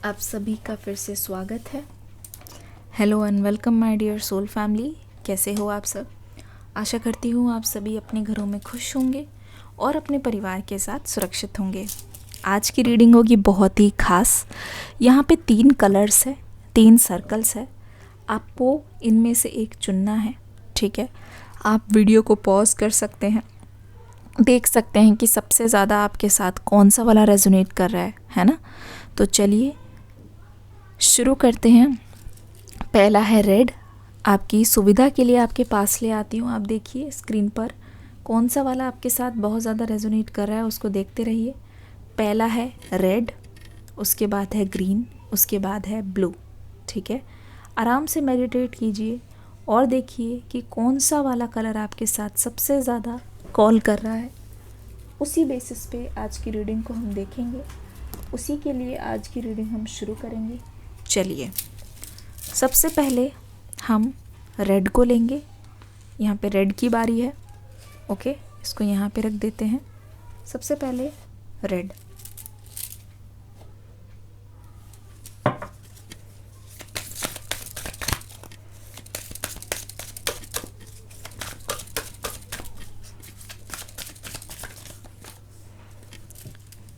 आप सभी का फिर से स्वागत है। Hello and welcome my dear soul family. कैसे हो आप सब? आशा करती हूँ आप सभी अपने घरों में खुश होंगे और अपने परिवार के साथ सुरक्षित होंगे। आज की रीडिंग होगी बहुत ही खास। यहाँ पे 3 कलर्स है, 3 सर्कल्स है। आपको इनमें से एक चुनना है, ठीक है? आप वीडियो को पॉज कर सकते हैं, देख सकते हैं कि सबसे ज़्यादा आपके साथ कौन सा वाला रेजोनेट कर रहा है ना? तो चलिए शुरू करते हैं। पहला है रेड। आपकी सुविधा के लिए आपके पास ले आती हूँ। आप देखिए स्क्रीन पर कौन सा वाला आपके साथ बहुत ज़्यादा रेजोनेट कर रहा है, उसको देखते रहिए। पहला है रेड, उसके बाद है ग्रीन, उसके बाद है ब्लू, ठीक है? आराम से मेडिटेट कीजिए और देखिए कि कौन सा वाला कलर आपके साथ सबसे ज़्यादा कॉल कर रहा है। उसी बेसिस पे आज की रीडिंग को हम देखेंगे, उसी के लिए आज की रीडिंग हम शुरू करेंगे। चलिए, सबसे पहले हम रेड को लेंगे। यहाँ पे रेड की बारी है, ओके? इसको यहाँ पे रख देते हैं। सबसे पहले red.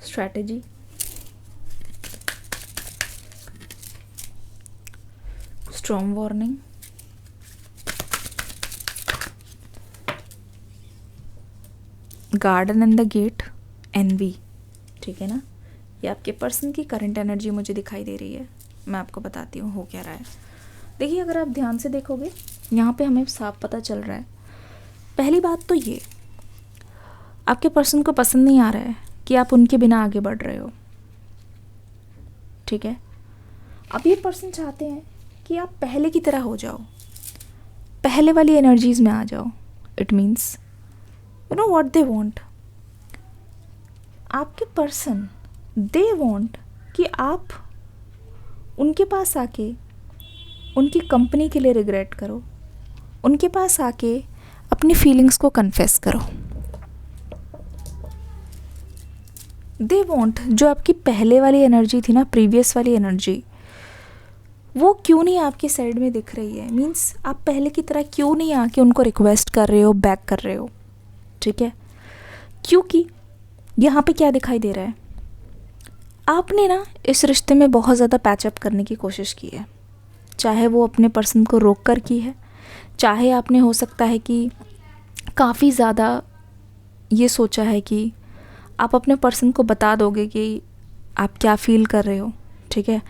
Strategy, strong warning, garden and the gate, envy, ठीक है ना? ये आपके पर्सन की करंट एनर्जी मुझे दिखाई दे रही है। मैं आपको बताती हूँ हो क्या रहा है। देखिए, अगर आप ध्यान से देखोगे यहाँ पे हमें साफ पता चल रहा है। पहली बात तो ये, आपके पर्सन को पसंद नहीं आ रहा है कि आप उनके बिना आगे बढ़ रहे हो, ठीक है? अब ये पर्सन चाहते हैं कि आप पहले की तरह हो जाओ, पहले वाली एनर्जीज में आ जाओ। It means you know what they want. आपके पर्सन दे वांट कि आप उनके पास आके उनकी कंपनी के लिए रिग्रेट करो, उनके पास आके अपनी फीलिंग्स को कन्फेस करो। दे वांट जो आपकी पहले वाली एनर्जी थी ना, प्रीवियस वाली एनर्जी, वो क्यों नहीं आपकी साइड में दिख रही है? मीन्स आप पहले की तरह क्यों नहीं आके उनको रिक्वेस्ट कर रहे हो, बैक कर रहे हो, ठीक है? क्योंकि यहाँ पे क्या दिखाई दे रहा है, आपने ना इस रिश्ते में बहुत ज़्यादा पैचअप करने की कोशिश की है। चाहे वो अपने पर्सन को रोक कर की है, चाहे आपने हो सकता है कि काफ़ी ज़्यादा ये सोचा है कि आप अपने पर्सन को बता दोगे कि आप क्या फ़ील कर रहे हो, ठीक है?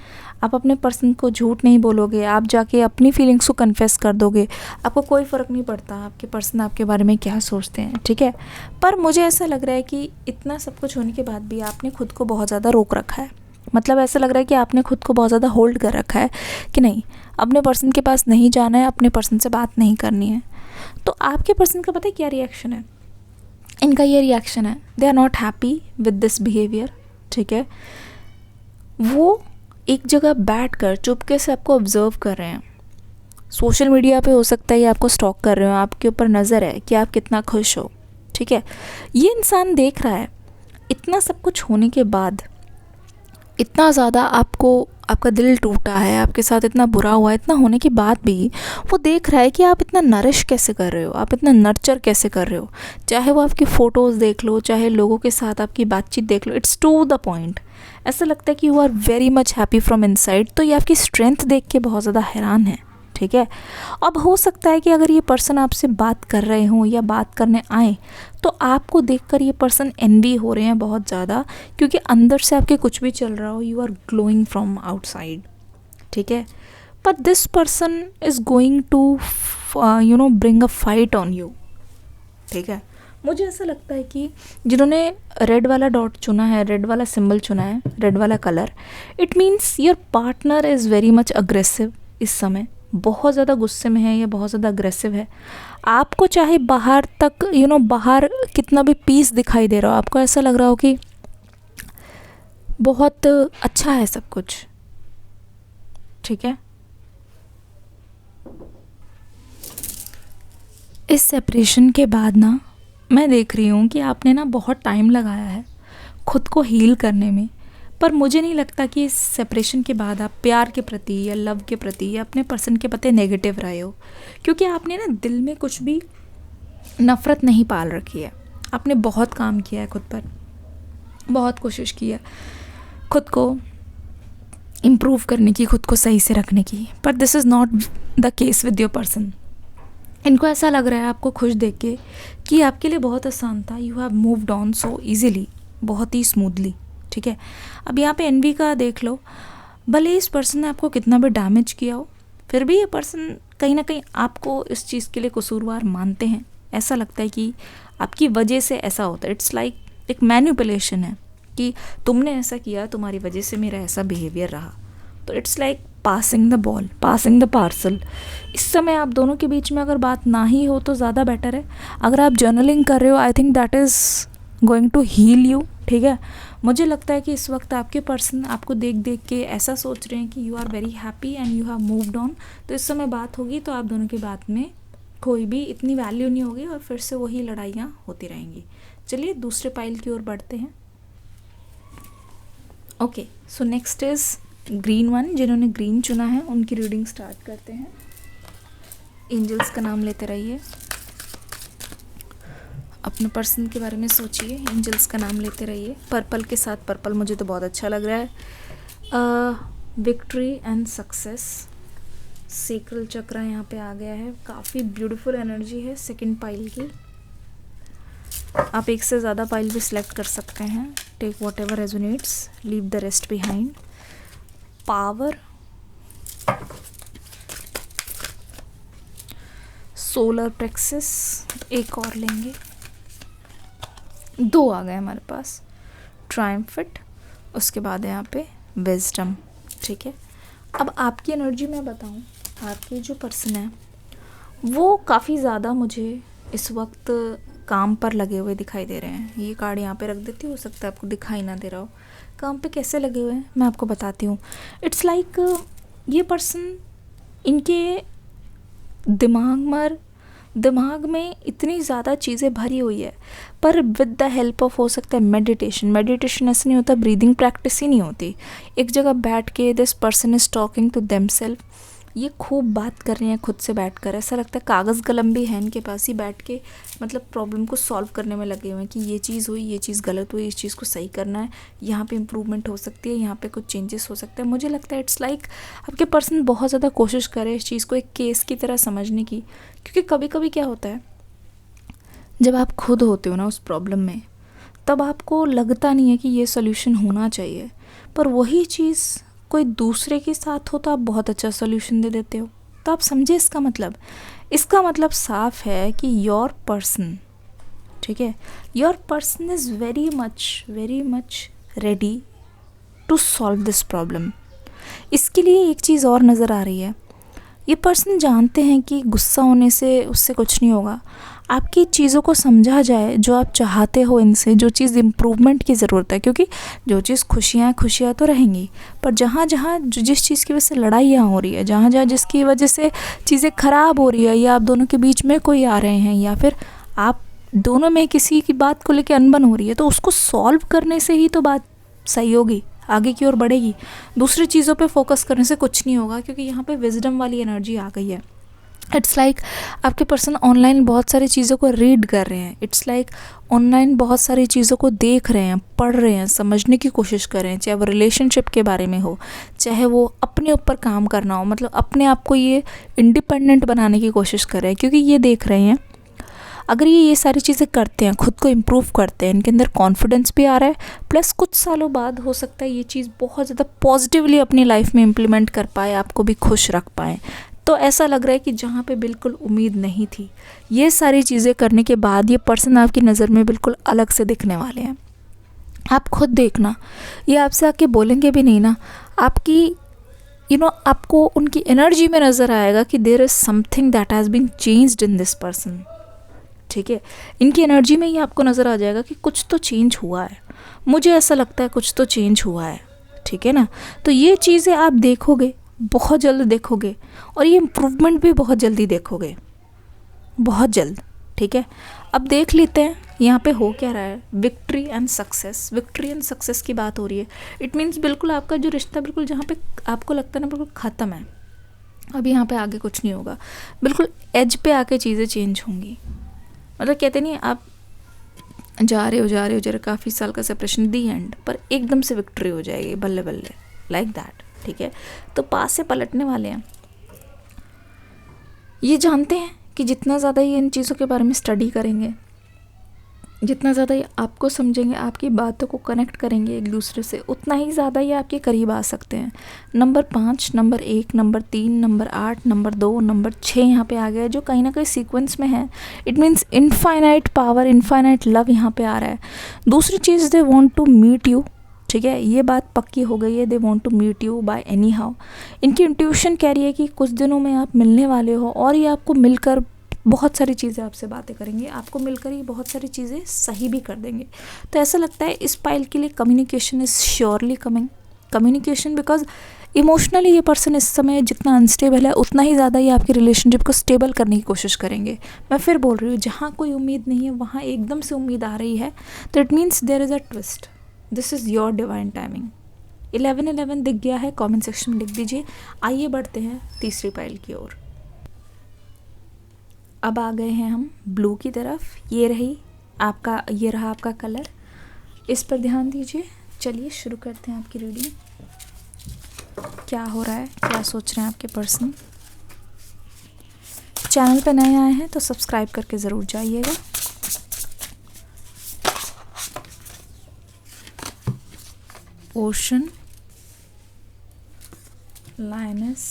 आप अपने पर्सन को झूठ नहीं बोलोगे, आप जाके अपनी फीलिंग्स को कन्फेस कर दोगे। आपको कोई फ़र्क नहीं पड़ता आपके पर्सन आपके बारे में क्या सोचते हैं, ठीक है? पर मुझे ऐसा लग रहा है कि इतना सब कुछ होने के बाद भी आपने खुद को बहुत ज़्यादा रोक रखा है। मतलब ऐसा लग रहा है कि आपने खुद को बहुत ज़्यादा होल्ड कर रखा है कि नहीं, अपने पर्सन के पास नहीं जाना है, अपने पर्सन से बात नहीं करनी है। तो आपके पर्सन का पता है क्या रिएक्शन है? इनका ये रिएक्शन है, they are not happy with this behaviour, ठीक है? वो एक जगह बैठकर चुपके से आपको ऑब्जर्व कर रहे हैं। सोशल मीडिया पे हो सकता है ये आपको स्टॉक कर रहे हो, आपके ऊपर नज़र है कि आप कितना खुश हो, ठीक है? ये इंसान देख रहा है, इतना सब कुछ होने के बाद, इतना ज़्यादा आपका दिल टूटा है, आपके साथ इतना बुरा हुआ है, इतना होने के बाद भी वो देख रहा है कि आप इतना नरिश कैसे कर रहे हो, आप इतना नर्चर कैसे कर रहे हो। चाहे वो आपकी फ़ोटोज़ देख लो, चाहे लोगों के साथ आपकी बातचीत देख लो, इट्स टू द पॉइंट। ऐसा लगता है कि you are very much happy from inside. तो ये आपकी स्ट्रेंथ देख के बहुत ज़्यादा हैरान है, ठीक है? अब हो सकता है कि अगर ये पर्सन आपसे बात कर रहे हों या बात करने आए तो आपको देखकर ये पर्सन एनवी हो रहे हैं बहुत ज़्यादा, क्योंकि अंदर से आपके कुछ भी चल रहा हो, you are glowing from outside, ठीक है? But this person is going to bring a fight on you, ठीक है? मुझे ऐसा लगता है कि जिन्होंने रेड वाला डॉट चुना है, रेड वाला सिंबल चुना है, रेड वाला colour, it means your partner is very much aggressive. इस समय बहुत ज़्यादा गुस्से में है या बहुत ज़्यादा अग्रेसिव है। आपको चाहे बाहर तक बाहर कितना भी पीस दिखाई दे रहा हो, आपको ऐसा लग रहा हो कि बहुत अच्छा है सब कुछ, ठीक है? इस सेपरेशन के बाद ना मैं देख रही हूँ कि आपने ना बहुत टाइम लगाया है खुद को हील करने में, पर मुझे नहीं लगता कि इस सेपरेशन के बाद आप प्यार के प्रति या लव के प्रति या अपने पर्सन के प्रति नेगेटिव रहे हो, क्योंकि आपने ना दिल में कुछ भी नफ़रत नहीं पाल रखी है। आपने बहुत काम किया है खुद पर, बहुत कोशिश की है खुद को इम्प्रूव करने की, खुद को सही से रखने की, पर this is not the case with your person. इनको ऐसा लग रहा है आपको खुश देख के कि आपके लिए बहुत आसान था, you have moved on so easily, बहुत ही स्मूथली, ठीक है। अब यहाँ पे एनवी का देख लो, भले इस पर्सन ने आपको कितना भी डैमेज किया हो, फिर भी ये पर्सन कहीं ना कहीं आपको इस चीज़ के लिए कसूरवार मानते हैं। ऐसा लगता है कि आपकी वजह से ऐसा होता है। इट्स लाइक एक मैनिपुलेशन है कि तुमने ऐसा किया, तुम्हारी वजह से मेरा ऐसा बिहेवियर रहा। तो it's like passing the ball, passing the parcel. इस समय आप दोनों के बीच में अगर बात ना ही हो तो ज़्यादा बेटर है। अगर आप जर्नलिंग कर रहे हो, I think that is going to heal you, ठीक है। मुझे लगता है कि इस वक्त आपके पर्सन आपको देख देख के ऐसा सोच रहे हैं कि you are very happy and you have moved on. तो इस समय बात होगी तो आप दोनों की बात में कोई भी इतनी वैल्यू नहीं होगी और फिर से वही लड़ाइयाँ होती रहेंगी। चलिए दूसरे पाइल की ओर बढ़ते हैं। Okay, so next is green one. जिन्होंने ग्रीन चुना है उनकी रीडिंग स्टार्ट करते हैं। एंजल्स का नाम लेते रहिए, अपने पर्सन के बारे में सोचिए, एंजल्स का नाम लेते रहिए। पर्पल के साथ, पर्पल मुझे तो बहुत अच्छा लग रहा है। विक्ट्री एंड सक्सेस, सेक्रल चक्र यहाँ पे आ गया है। काफ़ी ब्यूटीफुल एनर्जी है सेकंड पाइल की। आप एक से ज़्यादा पाइल भी सिलेक्ट कर सकते हैं। Take whatever resonates, leave the rest behind. Power, solar plexus, एक और लेंगे, 2 आ गए हमारे पास। ट्रायम्फिट, उसके बाद है यहाँ पे विजडम, ठीक है। अब आपकी एनर्जी मैं बताऊँ, आपके जो पर्सन है वो काफ़ी ज़्यादा मुझे इस वक्त काम पर लगे हुए दिखाई दे रहे हैं। ये कार्ड यहाँ पे रख देती हूँ, हो सकता है आपको दिखाई ना दे रहा हो। काम पे कैसे लगे हुए हैं मैं आपको बताती हूँ। इट्स लाइक ये पर्सन, इनके दिमाग में इतनी ज़्यादा चीज़ें भरी हुई है, पर विद द हेल्प ऑफ, हो सकता है मेडिटेशन ऐसे नहीं होता, ब्रीदिंग प्रैक्टिस ही नहीं होती। एक जगह बैठ के this person is talking to themselves, ये खूब बात कर रहे हैं खुद से बैठ कर। ऐसा लगता है कागज़ कलम भी है इनके पास, ही बैठ के मतलब प्रॉब्लम को सॉल्व करने में लगे हुए हैं कि ये चीज़ हुई, ये चीज़ गलत हुई, इस चीज़ को सही करना है, यहाँ पे इम्प्रूवमेंट हो सकती है, यहाँ पे कुछ चेंजेस हो सकते हैं। मुझे लगता है इट्स लाइक आपके पर्सन बहुत ज़्यादा कोशिश करे इस चीज़ को एक केस की तरह समझने की, क्योंकि कभी कभी क्या होता है जब आप खुद होते हो ना उस प्रॉब्लम में, तब आपको लगता नहीं है कि ये सोल्यूशन होना चाहिए, पर वही चीज़ कोई दूसरे के साथ हो तो आप बहुत अच्छा सोल्यूशन दे देते हो। तो आप समझे इसका मतलब साफ है कि योर पर्सन, ठीक है, your person is very much ready to solve this problem. इसके लिए एक चीज़ और नज़र आ रही है, ये पर्सन जानते हैं कि गुस्सा होने से उससे कुछ नहीं होगा। आपकी चीज़ों को समझा जाए जो आप चाहते हो इनसे, जो चीज़ इम्प्रूवमेंट की ज़रूरत है, क्योंकि जो चीज़ खुशियाँ तो रहेंगी, पर जहाँ जिस चीज़ की वजह से लड़ाइयाँ हो रही है, जहाँ जिसकी वजह से चीज़ें ख़राब हो रही है, या आप दोनों के बीच में कोई आ रहे हैं, या फिर आप दोनों में किसी की बात को लेकर अनबन हो रही है, तो उसको सॉल्व करने से ही तो बात सही होगी, आगे की ओर बढ़ेगी। दूसरी चीज़ों पे फोकस करने से कुछ नहीं होगा, क्योंकि यहाँ पे विजडम वाली एनर्जी आ गई है। इट्स लाइक आपके पर्सन ऑनलाइन बहुत सारी चीज़ों को रीड कर रहे हैं। इट्स लाइक ऑनलाइन बहुत सारी चीज़ों को देख रहे हैं, पढ़ रहे हैं, समझने की कोशिश कर रहे हैं, चाहे वो रिलेशनशिप के बारे में हो, चाहे वो अपने ऊपर काम करना हो, मतलब अपने आप को ये इंडिपेंडेंट बनाने की कोशिश कर रहे हैं, क्योंकि ये देख रहे हैं अगर ये सारी चीज़ें करते हैं, खुद को इम्प्रूव करते हैं, इनके अंदर कॉन्फिडेंस भी आ रहा है, प्लस कुछ सालों बाद हो सकता है ये चीज़ बहुत ज़्यादा पॉजिटिवली अपनी लाइफ में इम्प्लीमेंट कर पाए, आपको भी खुश रख पाए। तो ऐसा लग रहा है कि जहाँ पे बिल्कुल उम्मीद नहीं थी, ये सारी चीज़ें करने के बाद ये पर्सन आपकी नज़र में बिल्कुल अलग से दिखने वाले हैं। आप खुद देखना, ये आपसे आके बोलेंगे भी नहीं ना, आपकी आपको उनकी एनर्जी में नज़र आएगा कि there is something that has been changed in this person, ठीक है। इनकी एनर्जी में ही आपको नज़र आ जाएगा कि कुछ तो चेंज हुआ है, मुझे ऐसा लगता है कुछ तो चेंज हुआ है, ठीक है ना। तो ये चीज़ें आप देखोगे, बहुत जल्द देखोगे, और ये इम्प्रूवमेंट भी बहुत जल्दी देखोगे, बहुत जल्द, ठीक है। अब देख लेते हैं यहाँ पे हो क्या रहा है, victory and success, victory and success की बात हो रही है। इट मीन्स बिल्कुल आपका जो रिश्ता बिल्कुल जहाँ पे आपको लगता है ना बिल्कुल ख़त्म है, अभी यहाँ पे आगे कुछ नहीं होगा, बिल्कुल एज पे आके चीज़ें चेंज होंगी। मतलब कहते नहीं, आप जा रहे हो काफ़ी साल का सेपरेशन, दी एंड, पर एकदम से विक्ट्री हो जाएगी, बल्ले बल्ले, लाइक दैट। ठीक है, तो पास से पलटने वाले हैं। ये जानते हैं कि जितना ज़्यादा ये इन चीज़ों के बारे में स्टडी करेंगे, जितना ज़्यादा ये आपको समझेंगे, आपकी बातों को कनेक्ट करेंगे एक दूसरे से, उतना ही ज़्यादा ये आपके करीब आ सकते हैं। Number 5, number 1, number 3, number 8, number 2, number 6 यहाँ पे आ गया है, जो कहीं ना कहीं सीक्वेंस में है। It means infinite power, infinite love यहाँ पे आ रहा है। दूसरी चीज़, they want to meet you. ठीक है, ये बात पक्की हो गई है, they want to meet you by anyhow. इनकी इंट्यूशन कह रही है कि कुछ दिनों में आप मिलने वाले हो, और ये आपको मिलकर बहुत सारी चीज़ें आपसे बातें करेंगे, आपको मिलकर ये बहुत सारी चीज़ें सही भी कर देंगे। तो ऐसा लगता है इस पाइल के लिए communication is surely coming. Communication, because emotionally ये पर्सन इस समय जितना अनस्टेबल है, उतना ही ज़्यादा ये आपकी रिलेशनशिप को स्टेबल करने की कोशिश करेंगे। मैं फिर बोल रही हूँ, जहाँ कोई उम्मीद नहीं है वहाँ एकदम से उम्मीद आ रही है, तो it means there is a twist. This is your divine timing. 1111 दिख गया है, कमेंट सेक्शन में लिख दीजिए। आइए बढ़ते हैं तीसरी पाइल की ओर। अब आ गए हैं हम ब्लू की तरफ। ये रहा आपका कलर, इस पर ध्यान दीजिए। चलिए शुरू करते हैं आपकी रीडिंग। क्या हो रहा है, क्या सोच रहे हैं आपके पर्सन। चैनल पर नए आए हैं तो सब्सक्राइब करके ज़रूर जाइएगा। Ocean, lioness,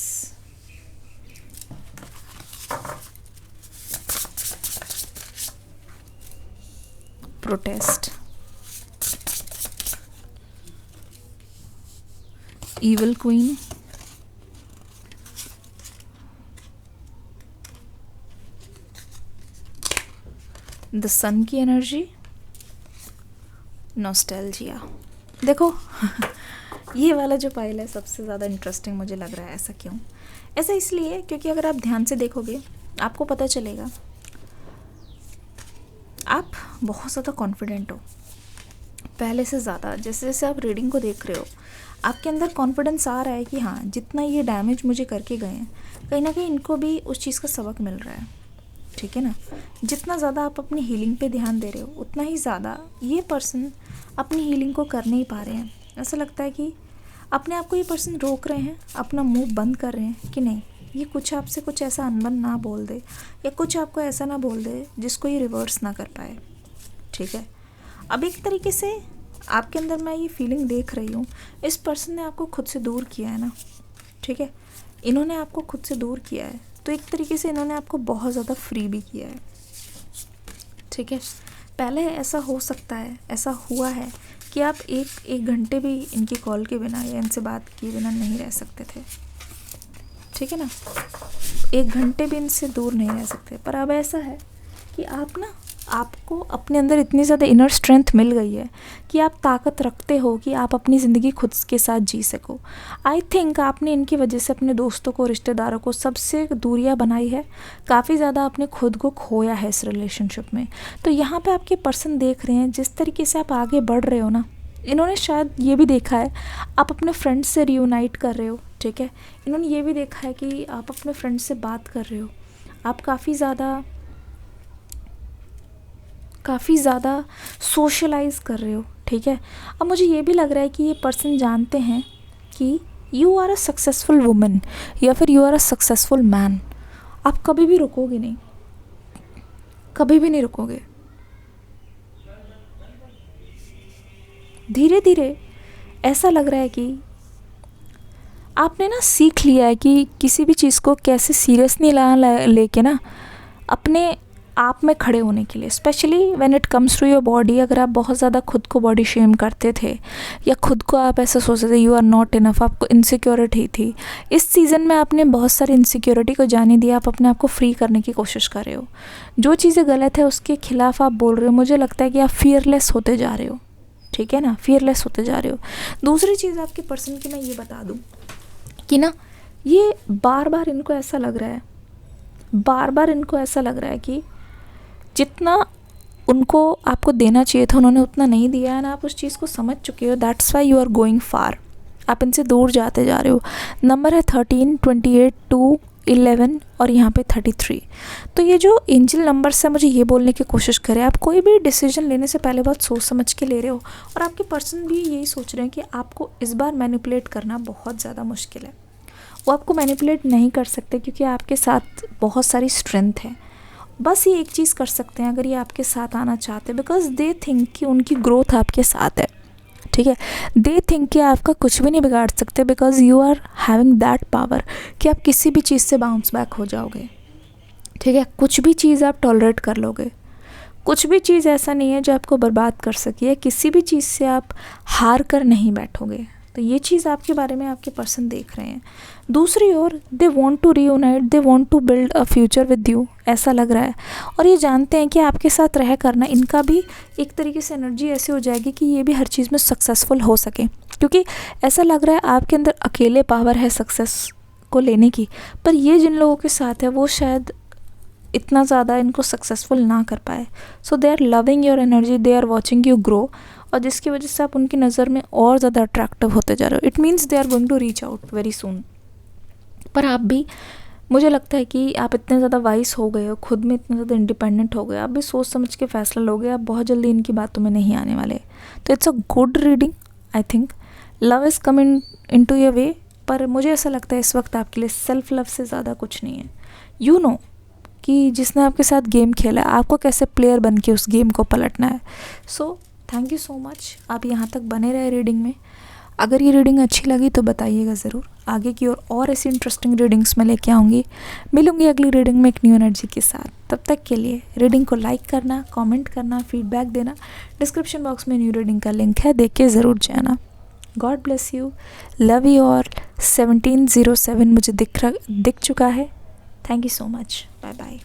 protest, evil queen, the sun की एनर्जी, नॉस्टैल्जिया। देखो ये वाला जो पाइल है सबसे ज़्यादा इंटरेस्टिंग मुझे लग रहा है। ऐसा क्यों? ऐसा इसलिए क्योंकि अगर आप ध्यान से देखोगे आपको पता चलेगा आप बहुत ज़्यादा कॉन्फिडेंट हो पहले से ज़्यादा। जैसे जैसे आप रीडिंग को देख रहे हो, आपके अंदर कॉन्फिडेंस आ रहा है कि हाँ, जितना ये डैमेज मुझे करके गए हैं, कहीं ना कहीं इनको भी उस चीज़ का सबक मिल रहा है। ठीक है ना? जितना ज़्यादा आप अपनी हीलिंग पे ध्यान दे रहे हो, उतना ही ज़्यादा ये पर्सन अपनी हीलिंग को कर नहीं पा रहे हैं। ऐसा लगता है कि अपने आप को ये पर्सन रोक रहे हैं, अपना मुंह बंद कर रहे हैं कि नहीं, ये कुछ आपसे कुछ ऐसा अनबन ना बोल दे, या कुछ आपको ऐसा ना बोल दे जिसको ये रिवर्स ना कर पाए। ठीक है, अब एक तरीके से आपके अंदर मैं ये फीलिंग देख रही हूँ, इस पर्सन ने आपको खुद से दूर किया है ना। ठीक है, इन्होंने आपको खुद से दूर किया है, तो एक तरीके से इन्होंने आपको बहुत ज़्यादा फ्री भी किया है। ठीक है, पहले ऐसा हो सकता है, ऐसा हुआ है कि आप एक घंटे भी इनकी कॉल के बिना या इनसे बात किए बिना नहीं रह सकते थे। ठीक है ना, एक घंटे भी इनसे दूर नहीं रह सकते। पर अब ऐसा है कि आपको अपने अंदर इतनी ज़्यादा इनर स्ट्रेंथ मिल गई है कि आप ताकत रखते हो कि आप अपनी ज़िंदगी खुद के साथ जी सको। आई थिंक आपने इनकी वजह से अपने दोस्तों को, रिश्तेदारों को, सबसे दूरियां बनाई है, काफ़ी ज़्यादा आपने खुद को खोया है इस रिलेशनशिप में। तो यहाँ पे आपके पर्सन देख रहे हैं जिस तरीके से आप आगे बढ़ रहे हो ना, इन्होंने शायद ये भी देखा है आप अपने फ्रेंड्स से रियूनाइट कर रहे हो। ठीक है, इन्होंने ये भी देखा है कि आप अपने फ्रेंड्स से बात कर रहे हो, आप काफ़ी ज़्यादा सोशलाइज कर रहे हो। ठीक है, अब मुझे ये भी लग रहा है कि ये पर्सन जानते हैं कि you are a successful woman या फिर you are a successful man. आप कभी भी रुकोगे नहीं, कभी भी नहीं रुकोगे। धीरे धीरे ऐसा लग रहा है कि आपने ना सीख लिया है कि किसी भी चीज़ को कैसे सीरियस नहीं लेके ना अपने आप में खड़े होने के लिए, specially when it comes to your body. अगर आप बहुत ज़्यादा खुद को बॉडी शेम करते थे या खुद को आप ऐसा सोचते थे यू आर नॉट इनफ, आपको इनसिक्योरिटी थी, इस सीज़न में आपने बहुत सारी इनसिक्योरिटी को जाने दिया, आप अपने आप को फ्री करने की कोशिश कर रहे हो। जो चीज़ें गलत है उसके खिलाफ आप बोल रहे हो। मुझे लगता है कि आप फियरलेस होते जा रहे हो। ठीक है ना, फियरलेस होते जा रहे हो। दूसरी चीज़ आपके पर्सन की मैं ये बता दूँ कि ना, ये बार बार इनको ऐसा लग रहा है कि जितना उनको आपको देना चाहिए था उन्होंने उतना नहीं दिया, एंड आप उस चीज़ को समझ चुके हो, that's why you are going far. आप इनसे दूर जाते जा रहे हो। नंबर है 13, 28, 2, 11 और यहाँ पे 33। तो ये जो एंजल नंबर्स है मुझे ये बोलने की कोशिश करें, आप कोई भी डिसीजन लेने से पहले बहुत सोच समझ के ले रहे हो, और आपके पर्सन भी यही सोच रहे हैं कि आपको इस बार मैनिपुलेट करना बहुत ज़्यादा मुश्किल है। वो आपको मैनिपुलेट नहीं कर सकते क्योंकि आपके साथ बहुत सारी स्ट्रेंथ है। बस ये एक चीज़ कर सकते हैं अगर ये आपके साथ आना चाहते हैं, बिकॉज दे थिंक कि उनकी ग्रोथ आपके साथ है, ठीक है। दे थिंक कि आपका कुछ भी नहीं बिगाड़ सकते, because you are having that power कि आप किसी भी चीज़ से बाउंस बैक हो जाओगे, ठीक है। कुछ भी चीज़ आप टॉलरेट कर लोगे, कुछ भी चीज़ ऐसा नहीं है जो आपको बर्बाद कर सके, किसी भी चीज़ से आप हार कर नहीं बैठोगे। तो ये चीज़ आपके बारे में आपके पर्सन देख रहे हैं। दूसरी ओर they want to reunite, they want to build a future with you, ऐसा लग रहा है। और ये जानते हैं कि आपके साथ रह करना इनका भी एक तरीके से एनर्जी ऐसी हो जाएगी कि ये भी हर चीज़ में सक्सेसफुल हो सके, क्योंकि ऐसा लग रहा है आपके अंदर अकेले पावर है सक्सेस को लेने की, पर ये जिन लोगों के साथ है वो शायद इतना ज़्यादा इनको सक्सेसफुल ना कर पाए। So they are loving your energy, they are watching you grow, और जिसकी वजह से आप उनकी नज़र में और ज़्यादा अट्रैक्टिव होते जा रहे हो। It means they are going to reach out very soon. पर आप भी, मुझे लगता है कि आप इतने ज़्यादा वाइस हो गए हो, खुद में इतने ज़्यादा इंडिपेंडेंट हो गए, आप भी सोच समझ के फैसला लोगे, आप बहुत जल्दी इनकी बातों में नहीं आने वाले। तो it's a good reading, I think love is coming into your way. पर मुझे ऐसा लगता है इस वक्त आपके लिए सेल्फ लव से ज़्यादा कुछ नहीं है। यू नो कि जिसने आपके साथ गेम खेला है आपको कैसे प्लेयर बन के उस गेम को पलटना है। So thank you so much, आप यहाँ तक बने रहे रीडिंग में। अगर ये रीडिंग अच्छी लगी तो बताइएगा ज़रूर, आगे की और ऐसी इंटरेस्टिंग रीडिंग्स मैं लेके आऊँगी। मिलूँगी अगली रीडिंग में एक न्यू एनर्जी के साथ। तब तक के लिए रीडिंग को लाइक करना, कमेंट करना, फीडबैक देना। डिस्क्रिप्शन बॉक्स में न्यू रीडिंग का लिंक है, देख के ज़रूर जाना। God bless you, love you. और 1707 मुझे दिख चुका है। Thank you so much, bye bye.